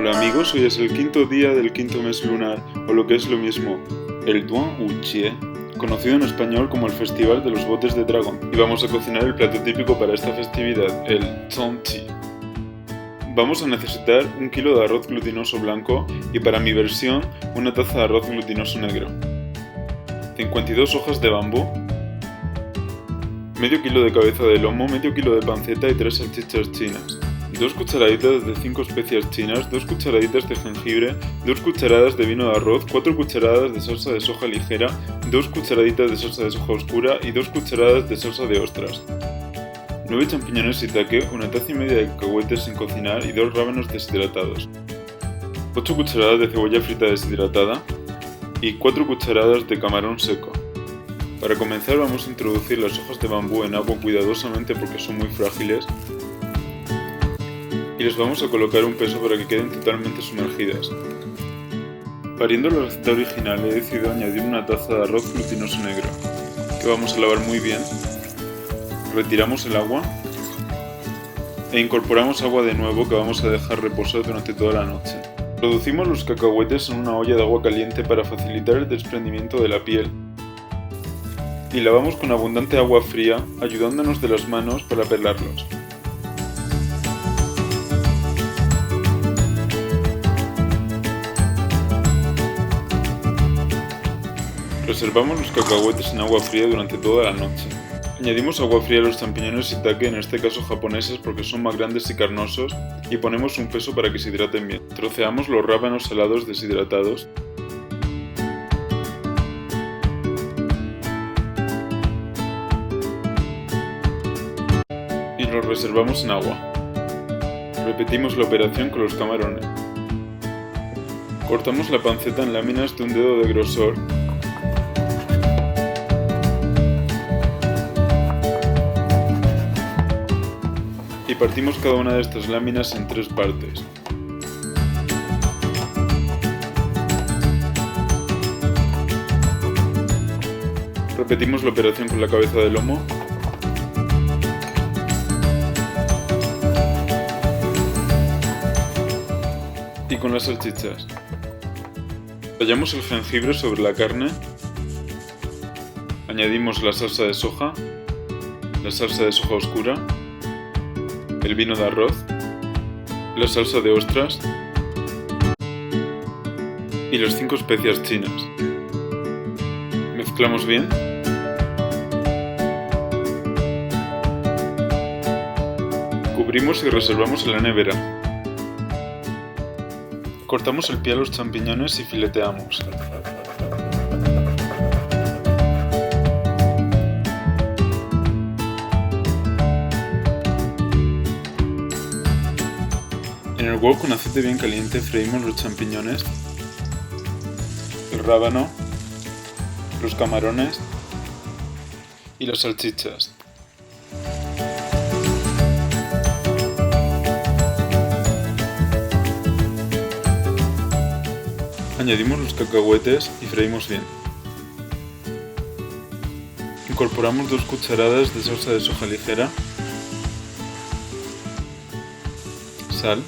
Hola amigos, hoy es el quinto día del quinto mes lunar, o lo que es lo mismo, el Duan Wu Jie, conocido en español como el Festival de los Botes de Dragón, y vamos a cocinar el plato típico para esta festividad, el Zongqi. Vamos a necesitar 1 kilo de arroz glutinoso blanco y para mi versión, una taza de arroz glutinoso negro, 52 hojas de bambú, medio kilo de cabeza de lomo, medio kilo de panceta y 3 salchichas chinas. 2 cucharaditas de 5 especias chinas, 2 cucharaditas de jengibre, 2 cucharadas de vino de arroz, 4 cucharadas de salsa de soja ligera, 2 cucharaditas de salsa de soja oscura y 2 cucharadas de salsa de ostras. 9 champiñones shiitake, una taza y media de cacahuetes sin cocinar y 2 rábanos deshidratados. 8 cucharadas de cebolla frita deshidratada y 4 cucharadas de camarón seco. Para comenzar vamos a introducir las hojas de bambú en agua cuidadosamente porque son muy frágiles. Y les vamos a colocar un peso para que queden totalmente sumergidas. Variando la receta original he decidido añadir una taza de arroz glutinoso negro, que vamos a lavar muy bien. Retiramos el agua e incorporamos agua de nuevo que vamos a dejar reposar durante toda la noche. Introducimos los cacahuetes en una olla de agua caliente para facilitar el desprendimiento de la piel y lavamos con abundante agua fría, ayudándonos de las manos para pelarlos. Reservamos los cacahuetes en agua fría durante toda la noche. Añadimos agua fría a los champiñones shiitake, en este caso japoneses porque son más grandes y carnosos, y ponemos un peso para que se hidraten bien. Troceamos los rábanos salados deshidratados. Y los reservamos en agua. Repetimos la operación con los camarones. Cortamos la panceta en láminas de un dedo de grosor. Y partimos cada una de estas láminas en 3 partes. Repetimos la operación con la cabeza de lomo. Y con las salchichas. Rallamos el jengibre sobre la carne. Añadimos la salsa de soja, la salsa de soja oscura, el vino de arroz, la salsa de ostras y las 5 especias chinas. Mezclamos bien. Cubrimos y reservamos en la nevera. Cortamos el pie a los champiñones y fileteamos. En el wok con aceite bien caliente freímos los champiñones, el rábano, los camarones y las salchichas. Añadimos los cacahuetes y freímos bien. Incorporamos 2 cucharadas de salsa de soja ligera, sal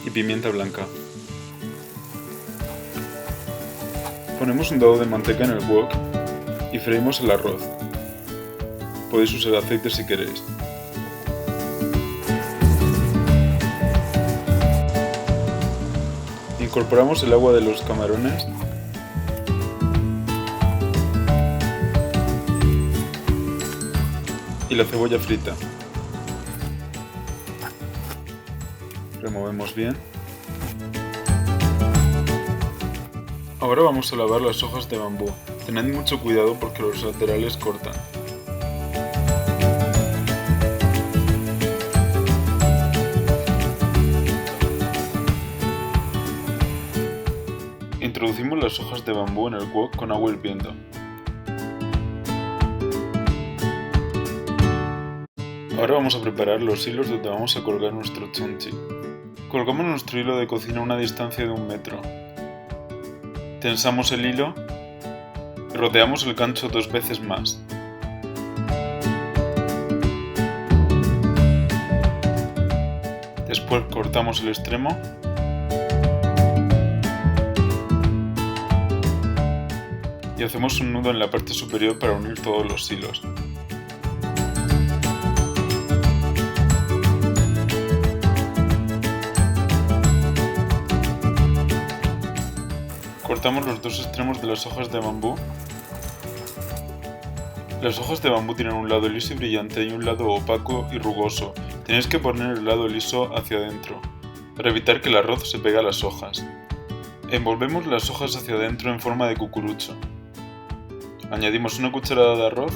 y pimienta blanca. Ponemos un dado de manteca en el wok y freímos el arroz. Podéis usar aceite si queréis. Incorporamos el agua de los camarones y la cebolla frita. Removemos bien. Ahora vamos a lavar las hojas de bambú. Tened mucho cuidado porque los laterales cortan. Introducimos las hojas de bambú en el wok con agua hirviendo. Ahora vamos a preparar los hilos donde vamos a colgar nuestro zongqi. Colgamos nuestro hilo de cocina a una distancia de 1 metro. Tensamos el hilo y rodeamos el gancho 2 veces más. Después cortamos el extremo y hacemos un nudo en la parte superior para unir todos los hilos. Cortamos los dos extremos de las hojas de bambú. Las hojas de bambú tienen un lado liso y brillante y un lado opaco y rugoso. Tenéis que poner el lado liso hacia adentro, para evitar que el arroz se pegue a las hojas. Envolvemos las hojas hacia adentro en forma de cucurucho. Añadimos una cucharada de arroz,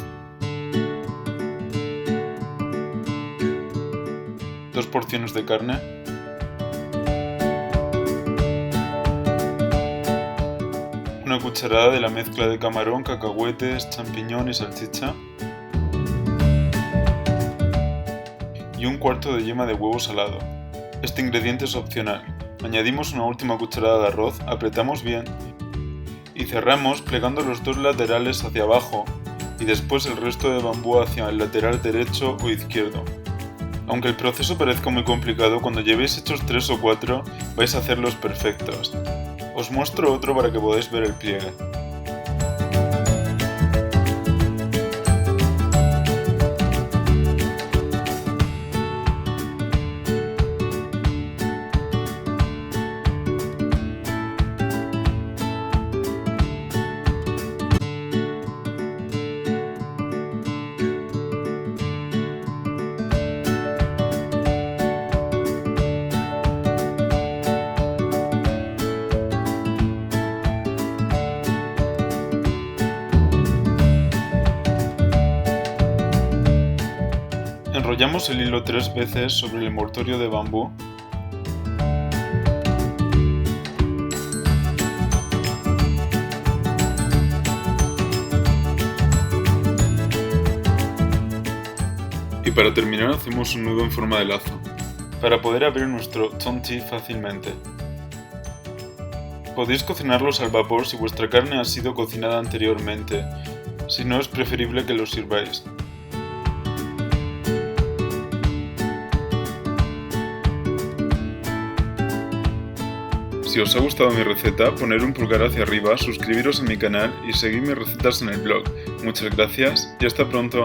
2 porciones de carne, una cucharada de la mezcla de camarón, cacahuetes, champiñón y salchicha y un cuarto de yema de huevo salado. Este ingrediente es opcional. Añadimos una última cucharada de arroz, apretamos bien y cerramos plegando los dos laterales hacia abajo y después el resto de bambú hacia el lateral derecho o izquierdo. Aunque el proceso parezca muy complicado, cuando llevéis hechos 3 o 4 vais a hacerlos perfectos. Os muestro otro para que podáis ver el pliegue. Enrollamos el hilo 3 veces sobre el envoltorio de bambú y para terminar hacemos un nudo en forma de lazo para poder abrir nuestro tonti fácilmente. Podéis cocinarlos al vapor si vuestra carne ha sido cocinada anteriormente, si no es preferible que los sirváis. Si os ha gustado mi receta, poner un pulgar hacia arriba, suscribiros a mi canal y seguir mis recetas en el blog. Muchas gracias y hasta pronto.